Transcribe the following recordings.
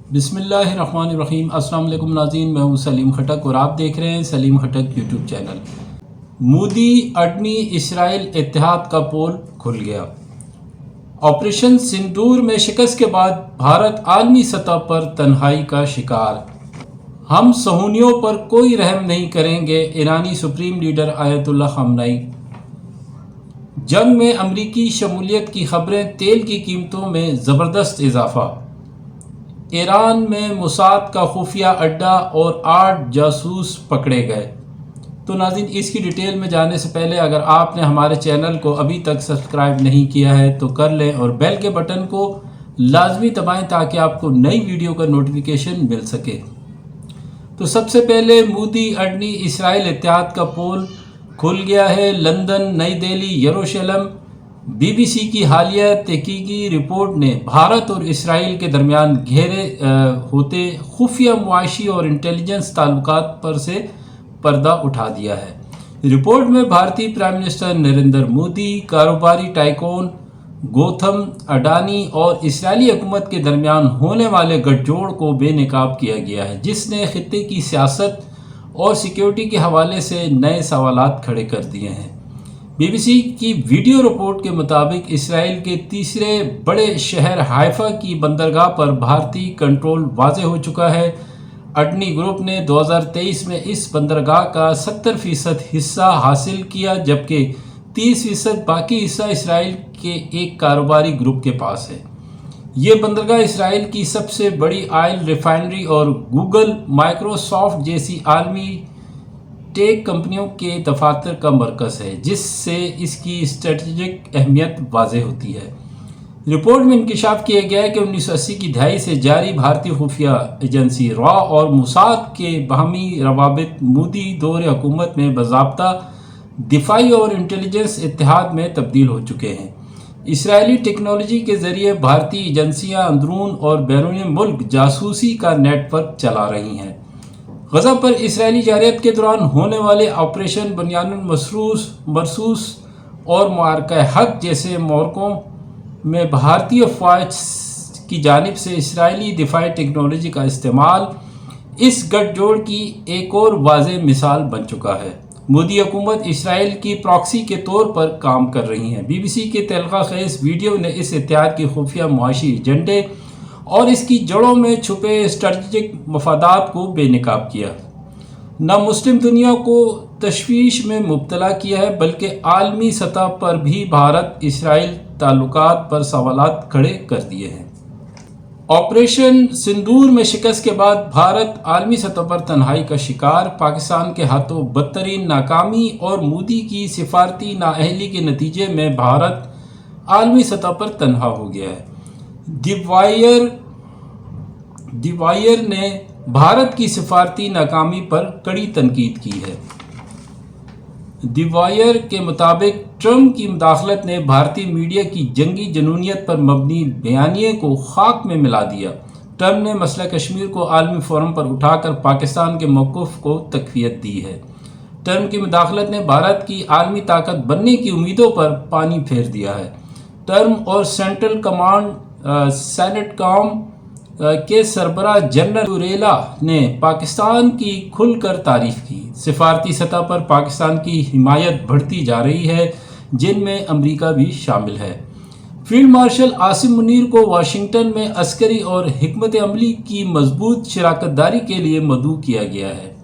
बिस्मिल्लाहिर्रहमानिर्रहीम। अस्सलाम वालेकुम नाज़रीन, मैं हूँ सलीम खटक और आप देख रहे हैं सलीम खटक यूट्यूब चैनल। मोदी अडनी इसराइल इत्तेहाद का पोल खुल गया। ऑपरेशन सिंदूर में शिकस्त के बाद भारत आलमी सतह पर तन्हाई का शिकार। हम सहूनियों पर कोई रहम नहीं करेंगे, ईरानी सुप्रीम लीडर आयतुल्लाह ख़ामनेई। जंग में अमरीकी शमूलियत की खबरें, तेल की कीमतों में ज़बरदस्त इजाफा। ईरान में मोसाद का खुफिया अड्डा और 8 जासूस पकड़े गए। तो नाज़रीन, इसकी डिटेल में जाने से पहले अगर आपने हमारे चैनल को अभी तक सब्सक्राइब नहीं किया है तो कर लें और बेल के बटन को लाजमी दबाएं ताकि आपको नई वीडियो का नोटिफिकेशन मिल सके। तो सबसे पहले मोदी अडनी इसराइल इत्तेहाद का पोल खुल गया है। लंदन, नई दिल्ली, यरूशलेम। बीबीसी की हालिया तहकीकी रिपोर्ट ने भारत और इसराइल के दरमियान गहरे होते खुफिया मुआशी और इंटेलिजेंस ताल्लुकात पर से पर्दा उठा दिया है। रिपोर्ट में भारतीय प्राइम मिनिस्टर नरेंद्र मोदी, कारोबारी टाइकून गौतम अडानी और इसराइली हुकूमत के दरमियान होने वाले गठजोड़ को बेनकाब किया गया है, जिसने खित्ते की सियासत और सिक्योरिटी के हवाले से नए सवालात खड़े कर दिए हैं। बीबीसी की वीडियो रिपोर्ट के मुताबिक इसराइल के तीसरे बड़े शहर हाइफा की बंदरगाह पर भारतीय कंट्रोल वाज़ेह हो चुका है। अडनी ग्रुप ने 2023 में इस बंदरगाह का 70% हिस्सा हासिल किया, जबकि 30% बाकी हिस्सा इसराइल के एक कारोबारी ग्रुप के पास है। ये बंदरगाह इसराइल की सबसे बड़ी ऑयल रिफाइनरी और गूगल, माइक्रोसॉफ्ट जैसी आलमी टेक कंपनियों के दफातर का मरकज़ है, जिससे इसकी स्ट्रेटजिक अहमियत वाज़ेह होती है। रिपोर्ट में इंकशाफ किया गया है कि 1980 की दहाई से जारी भारतीय खुफिया एजेंसी रॉ और मोसाद के बाहमी रवाबित मोदी दौर हुकूमत में बाज़ाब्ता दिफाई और इंटेलिजेंस इत्तेहाद में तब्दील हो चुके हैं। इसराइली टेक्नोलॉजी के ज़रिए भारतीय एजेंसियाँ अंदरून और बैरून मुल्क जासूसी का नेटवर्क चला रही हैं। गज़ा पर इसराइली जारियत के दौरान होने वाले ऑपरेशन बुनियादुन मरसूस और मारका हक जैसे मौक़ों में भारतीय फ़ौज की जानिब से इसराइली दिफाई टेक्नोलॉजी का इस्तेमाल इस गठजोड़ की एक और वाज़ेह मिसाल बन चुका है। मोदी हुकूमत इसराइल की प्रॉक्सी के तौर पर काम कर रही है। बीबीसी के तलखा खेज़ वीडियो ने इस इत्तेहाद के खुफिया मुआशी एजेंडे और इसकी जड़ों में छुपे स्ट्रेटजिक मफादात को बेनकाब किया। न मुस्लिम दुनिया को तशवीश में मुब्तला किया है, बल्कि आलमी सतह पर भी भारत इसराइल ताल्लुकात पर सवालात खड़े कर दिए हैं। ऑपरेशन सिंदूर में शिकस्त के बाद भारत आलमी सतह पर तन्हाई का शिकार। पाकिस्तान के हाथों बदतरीन नाकामी और मोदी की सिफारती नाअहली के नतीजे में भारत आलमी सतह पर तन्हा हो गया है। दी वायर ने भारत की सिफारती नाकामी पर कड़ी तनकीद की है। दी वायर के मुताबिक ट्रंप की मुदाखलत ने भारतीय मीडिया की जंगी जनूनियत पर मबनी बयानिए को खाक में मिला दिया। ट्रंप ने मसला कश्मीर को आलमी फोरम पर उठाकर पाकिस्तान के मौक़िफ़ को तक़वियत दी है। ट्रंप की मुदाखलत ने भारत की आलमी ताकत बनने की उम्मीदों पर पानी फेर दिया है। ट्रंप और सेंट्रल कमांड सेनेटकॉम के सरबराह जनरल तुरेला ने पाकिस्तान की खुलकर तारीफ की। सिफारती सतह पर पाकिस्तान की हिमायत बढ़ती जा रही है, जिनमें अमेरिका भी शामिल है। फील्ड मार्शल आसिम मुनीर को वाशिंगटन में अस्करी और हिकमत अमली की मजबूत शराकतदारी के लिए मदऊ किया गया है।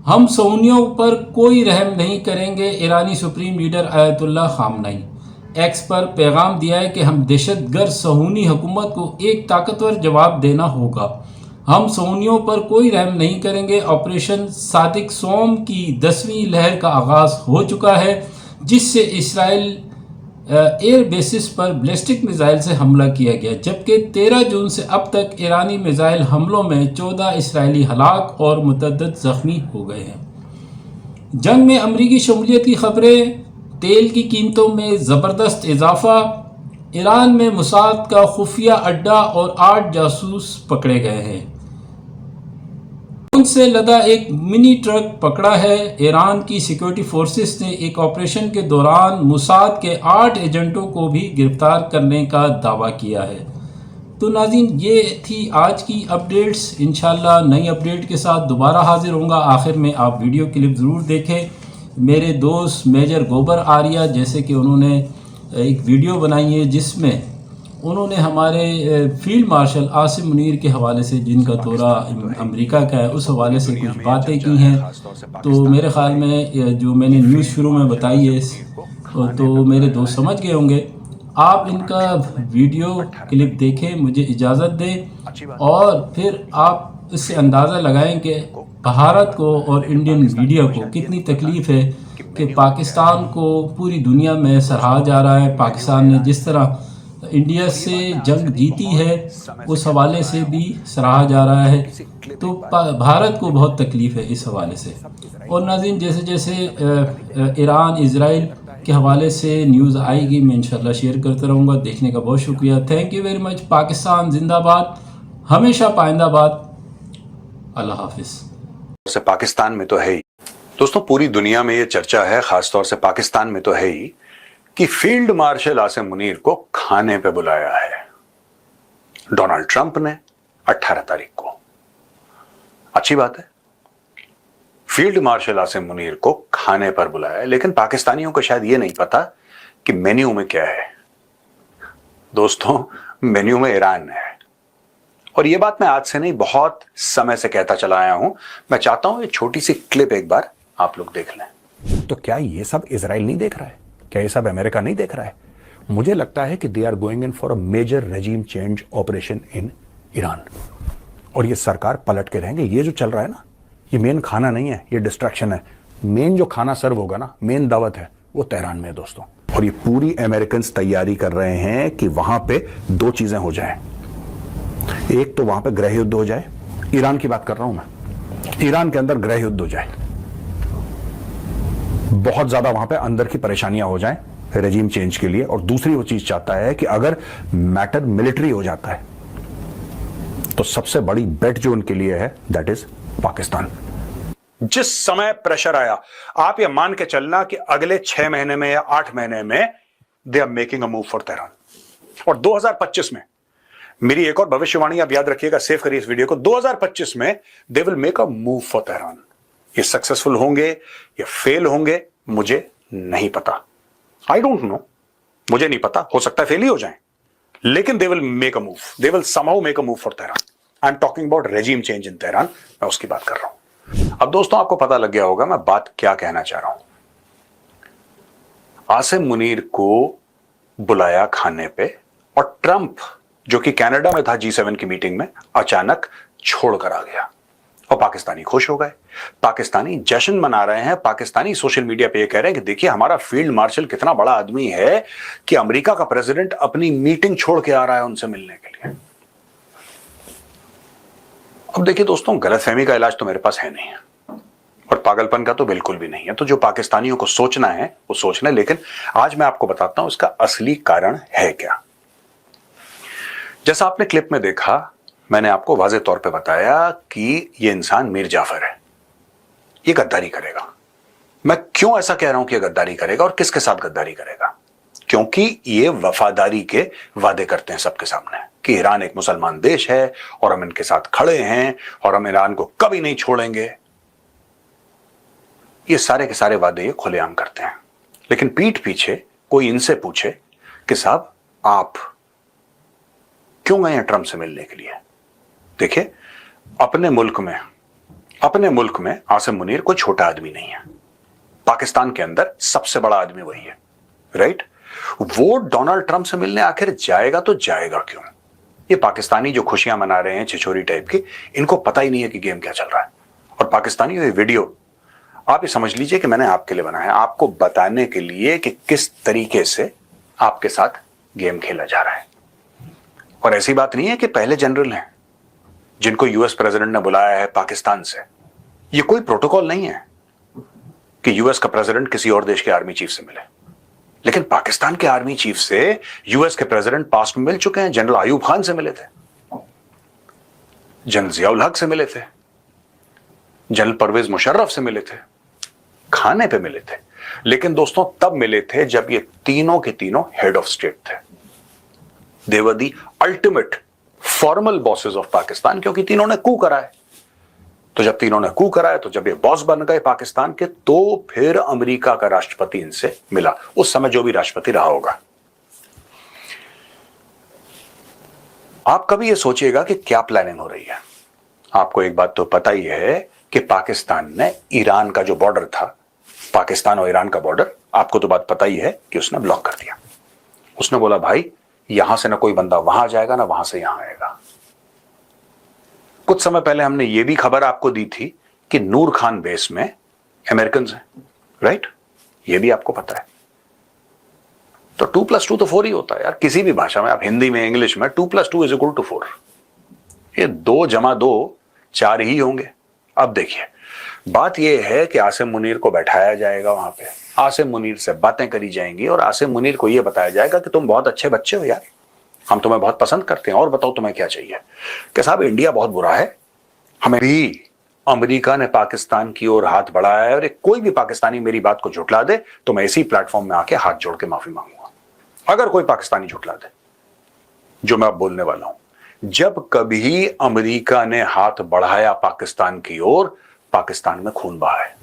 हम सहूनियों पर कोई रहम नहीं करेंगे, ईरानी सुप्रीम लीडर आयतुल्लाह ख़ामनेई। एक्स पर पैगाम दिया है कि हम दहशतगर्द सहूनी हुकूमत को एक ताकतवर जवाब देना होगा। हम सहूनियों पर कोई रहम नहीं करेंगे। ऑपरेशन सादिक सोम की 10वीं लहर का आगाज़ हो चुका है, जिससे इसराइल एयर बेसिस पर बैलिस्टिक मिसाइल से हमला किया गया, जबकि 13 जून से अब तक ईरानी मिसाइल हमलों में 14 इसराइली हलाक और मुतअद्दिद ज़ख्मी हो गए हैं। जंग में अमरीकी शमूलियत की खबरें, तेल की कीमतों में ज़बरदस्त इजाफा। ईरान में मोसाद का खुफिया अड्डा और 8 जासूस पकड़े गए हैं। उनसे लदा एक मिनी ट्रक पकड़ा है। ईरान की सिक्योरिटी फोर्सेस ने एक ऑपरेशन के दौरान मोसाद के 8 एजेंटों को भी गिरफ्तार करने का दावा किया है। तो नाज़रीन, ये थी आज की अपडेट्स। इंशाल्लाह नई अपडेट के साथ दोबारा हाजिर होऊंगा। आखिर में आप वीडियो क्लिप ज़रूर देखें। मेरे दोस्त मेजर गोबर आर्या जैसे कि उन्होंने एक वीडियो बनाई है जिसमें उन्होंने हमारे फील्ड मार्शल आसिम मुनीर के हवाले से, जिनका दौरा अमेरिका का है, उस हवाले से कुछ बातें की हैं। तो मेरे ख़्याल में जो मैंने न्यूज़ शुरू में बताई है तो मेरे दोस्त समझ गए होंगे। आप इनका वीडियो क्लिप देखें, मुझे इजाज़त दें और फिर आप इससे अंदाज़ा लगाएं कि भारत को और इंडियन मीडिया को कितनी तकलीफ़ है कि पाकिस्तान को पूरी दुनिया में सराहा जा रहा है। पाकिस्तान ने जिस तरह इंडिया से जंग जीती है उस हवाले से भी सराहा जा रहा है। तो भारत को बहुत तकलीफ़ है इस हवाले से। और नाज़रीन, जैसे जैसे ईरान इज़राइल के हवाले से न्यूज़ आएगी मैं इंशाल्लाह शेयर करता रहूँगा। देखने का बहुत शुक्रिया। Thank you very much. Pakistan जिंदाबाद, हमेशा पाइंदाबाद। अल्लाह हाफिज़। से पाकिस्तान में तो है ही दोस्तों, पूरी दुनिया में ये चर्चा है, खासतौर से पाकिस्तान में तो है ही, कि फील्ड मार्शल आसिम मुनीर को खाने पे बुलाया है डोनाल्ड ट्रंप ने 18 तारीख को। अच्छी बात है, फील्ड मार्शल आसिम मुनीर को खाने पर बुलाया है, लेकिन पाकिस्तानियों को शायद ये नहीं पता कि मेन्यू में क्या है। दोस्तों, मेन्यू में ईरान है। और ये बात मैं आज से नहीं, बहुत समय से कहता चला आया हूं। मैं चाहता हूं ये छोटी सी क्लिप एक बार आप लोग देख लें। तो क्या ये सब इजराइल नहीं देख रहा है? क्या ये सब अमेरिका नहीं देख रहा है? मुझे लगता है कि they are going in for a major regime change operation in Iran, और ये सरकार पलट के रहेंगे। ये जो चल रहा है ना, ये मेन खाना नहीं है, ये डिस्ट्रैक्शन है। मेन जो खाना सर्व होगा ना, मेन दावत है, वो तेहरान में है दोस्तों। और ये पूरी अमेरिकन तैयारी कर रहे हैं कि वहां पे दो चीजें हो जाएं। एक तो वहां पे गृह युद्ध हो जाए, ईरान की बात कर रहा हूं मैं, ईरान के अंदर गृह युद्ध हो जाए, बहुत ज्यादा वहां पे अंदर की परेशानियां हो जाएं रेजिम चेंज के लिए। और दूसरी वो चीज चाहता है कि अगर मैटर मिलिट्री हो जाता है तो सबसे बड़ी बेट जो उनके लिए है दैट इज पाकिस्तान। जिस समय प्रेशर आया, आप ये मान के चलना कि अगले 6 महीने में या 8 महीने में they are making a move for Tehran. और 2025 में, मेरी एक और भविष्यवाणी आप याद रखिएगा, सेव करिए इस वीडियो को, 2025 में they will make a move for Tehran. ये सक्सेसफुल होंगे या फेल होंगे मुझे नहीं पता, आई डोंट नो, मुझे नहीं पता, हो सकता है फेल ही हो जाए, लेकिन they will make a move, they will somehow make a move for Tehran. I am talking about regime change in Tehran, मैं उसकी बात कर रहा हूं। अब दोस्तों, आपको पता लग गया होगा मैं बात क्या कहना चाह रहा हूं। आसिम मुनीर को बुलाया खाने पे, और ट्रंप जो कि कनाडा में था G7 की मीटिंग में, अचानक छोड़कर आ गया और पाकिस्तानी खुश हो गए। पाकिस्तानी जश्न मना रहे हैं। पाकिस्तानी सोशल मीडिया पे ये कह रहे हैं कि देखिए हमारा फील्ड मार्शल कितना बड़ा आदमी है कि अमेरिका का प्रेसिडेंट अपनी मीटिंग छोड़ के आ रहा है उनसे मिलने के लिए। अब देखिए दोस्तों, गलतफहमी का इलाज तो मेरे पास है नहीं है, और पागलपन का तो बिल्कुल भी नहीं है। तो जो पाकिस्तानियों को सोचना है वो सोचना है, लेकिन आज मैं आपको बताता हूं इसका असली कारण है क्या। जैसा आपने क्लिप में देखा, मैंने आपको वाज़ेह तौर पे बताया कि ये इंसान मीर जाफर है, ये गद्दारी करेगा। मैं क्यों ऐसा कह रहा हूं कि ये गद्दारी करेगा और किसके साथ गद्दारी करेगा? क्योंकि ये वफादारी के वादे करते हैं सबके सामने कि ईरान एक मुसलमान देश है और हम इनके साथ खड़े हैं और हम ईरान को कभी नहीं छोड़ेंगे। ये सारे के सारे वादे ये खुलेआम करते हैं, लेकिन पीठ पीछे कोई इनसे पूछे कि साहब आप क्यों गए हैं ट्रंप से मिलने के लिए? देखिए, अपने मुल्क में आसिम मुनीर कोई छोटा आदमी नहीं है। पाकिस्तान के अंदर सबसे बड़ा आदमी वही है, राइट? वो डोनाल्ड ट्रंप से मिलने आखिर जाएगा तो जाएगा क्यों? ये पाकिस्तानी जो खुशियां मना रहे हैं छिछोरी टाइप की, इनको पता ही नहीं है कि गेम क्या चल रहा है। और पाकिस्तानी ये वीडियो आप ये समझ लीजिए कि मैंने आपके लिए बनाया है, आपको बताने के लिए कि किस तरीके से आपके साथ गेम खेला जा रहा है। और ऐसी बात नहीं है कि पहले जनरल हैं जिनको यूएस प्रेसिडेंट ने बुलाया है पाकिस्तान से। ये कोई प्रोटोकॉल नहीं है कि यूएस का प्रेसिडेंट किसी और देश के आर्मी चीफ से मिले, लेकिन पाकिस्तान के आर्मी चीफ से यूएस के प्रेसिडेंट पास्ट में मिल चुके हैं। जनरल अयूब खान से मिले थे, जनरल जियाउल हक से मिले थे, जनरल परवेज मुशर्रफ से मिले थे, खाने पे मिले थे। लेकिन दोस्तों तब मिले थे जब ये तीनों के तीनों हेड ऑफ स्टेट थे। They were the ultimate formal bosses of Pakistan, क्योंकि तीनों ने कू करा है। तो जब तीनों ने कू करा है, तो जब ये बॉस बन गए पाकिस्तान के, तो फिर अमेरिका का राष्ट्रपति इनसे मिला, उस समय जो भी राष्ट्रपति रहा होगा। आप कभी ये सोचिएगा कि क्या प्लानिंग हो रही है। आपको एक बात तो पता ही है कि पाकिस्तान ने ईरान का जो बॉर्डर था, पाकिस्तान और ईरान का बॉर्डर, आपको तो बात पता ही है कि उसने ब्लॉक कर दिया। उसने बोला भाई यहां से ना कोई बंदा वहां जाएगा, ना वहां से यहां आएगा। कुछ समय पहले हमने ये भी खबर आपको दी थी कि नूर खान बेस में अमेरिकन हैं, राइट? ये भी आपको पता है। तो 2+2 तो 4 ही होता है यार, किसी भी भाषा में, आप हिंदी में, इंग्लिश में 2+2 = 4। ये 2 + 2 4 ही होंगे। अब देखिए, बात यह है कि आसिम मुनीर को बैठाया जाएगा वहां पे, आसिम मुनीर से बातें करी जाएंगी और आसिम मुनीर को यह बताया जाएगा कि तुम बहुत अच्छे बच्चे हो यार, हम तुम्हें बहुत पसंद करते हैं, और बताओ तुम्हें क्या चाहिए। कि साहब इंडिया बहुत बुरा है, हमें भी अमेरिका ने पाकिस्तान की ओर हाथ बढ़ाया है, और कोई भी पाकिस्तानी मेरी बात को झुठला दे तो मैं इसी प्लेटफॉर्म में आके हाथ जोड़ के माफी मांगूंगा। अगर कोई पाकिस्तानी झुठला दे जो मैं अब बोलने वाला हूं, जब कभी अमेरिका ने हाथ बढ़ाया पाकिस्तान की ओर, पाकिस्तान में खून बहा है।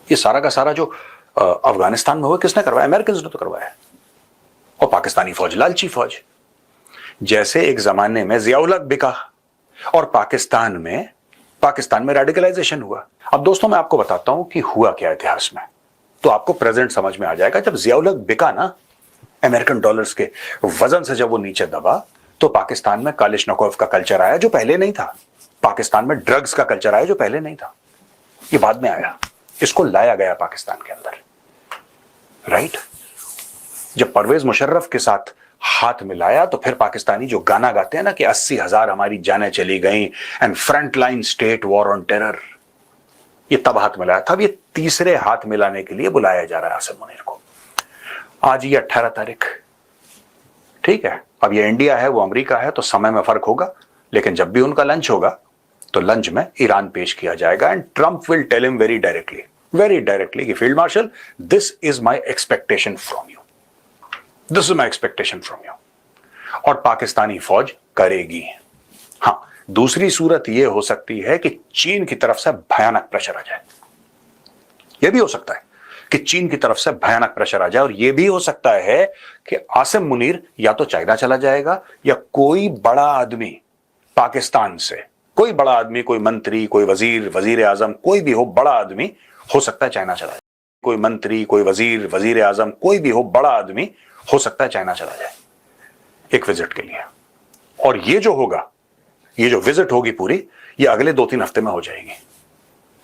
ये सारा का सारा जो अफगानिस्तान में हुआ, किसने करवाया? अमेरिकन ने तो करवाया। और पाकिस्तानी फौज लालची फौज। जैसे एक जमाने में जियाउल हक बिका और पाकिस्तान में रेडिकलाइजेशन हुआ। अब दोस्तों मैं आपको बताता हूं कि हुआ क्या इतिहास में, तो आपको प्रेजेंट समझ में आ जाएगा। जब जियाउल हक बिका ना, अमेरिकन डॉलर्स के वजन से जब वो नीचे दबा, तो पाकिस्तान में कालिशनकोव का कल्चर आया जो पहले नहीं था। पाकिस्तान में ड्रग्स का कल्चर आया जो पहले नहीं था। ये बाद में आया, इसको लाया गया पाकिस्तान के अंदर, राइट? जब परवेज मुशर्रफ के साथ हाथ मिलाया, तो फिर पाकिस्तानी जो गाना गाते हैं ना कि 80,000 हमारी जानें चली गई and front line state war on terror, ये तब हाथ मिलाया था। अब ये तीसरे हाथ मिलाने के लिए बुलाया जा रहा है आसिम मुनीर को। आज ये 18 तारीख, ठीक है? अब ये इंडिया है, वो अमेरिका है, तो समय में फर्क होगा, लेकिन जब भी उनका लंच होगा तो लंच में ईरान पेश किया जाएगा and Trump will tell him very directly कि field marshal, this is my expectation from you, this is my expectation from you. और पाकिस्तानी फौज करेगी। हां, दूसरी सूरत यह हो सकती है कि चीन की तरफ से भयानक प्रेशर आ जाए। यह भी हो सकता है कि चीन की तरफ से भयानक प्रेशर आ जाए, और यह भी हो सकता है कि आसिम मुनीर या तो चाइना चला जाएगा, या कोई बड़ा आदमी पाकिस्तान से, कोई बड़ा आदमी, कोई मंत्री, कोई वजीर आजम, कोई भी हो बड़ा आदमी, हो सकता है चाइना चला जाए। कोई मंत्री, कोई वजीर आजम, कोई भी हो बड़ा आदमी, हो सकता है चाइना चला जाए एक विजिट के लिए। और ये जो होगा, ये जो विजिट होगी पूरी, ये अगले 2-3 हफ्ते में हो जाएगी।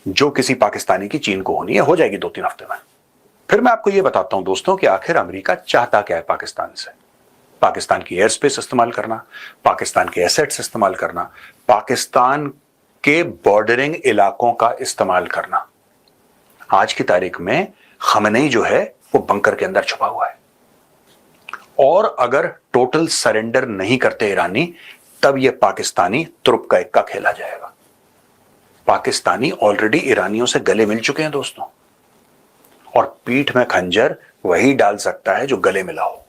जो किसी पाकिस्तानी की चीन को होनी है, हो जाएगी 2-3 हफ्ते में। फिर मैं आपको यह बताता हूं दोस्तों कि आखिर अमेरिका चाहता क्या है पाकिस्तान से। पाकिस्तान की एयर स्पेस इस्तेमाल करना, पाकिस्तान के एसेट्स इस्तेमाल करना, पाकिस्तान के बॉर्डरिंग इलाकों का इस्तेमाल करना। आज की तारीख में खमेनी जो है वो बंकर के अंदर छुपा हुआ है, और अगर टोटल सरेंडर नहीं करते ईरानी, तब यह पाकिस्तानी तुरुप का इक्का खेला जाएगा। पाकिस्तानी ऑलरेडी ईरानियों से गले मिल चुके हैं दोस्तों, और पीठ में खंजर वही डाल सकता है जो गले मिला हो।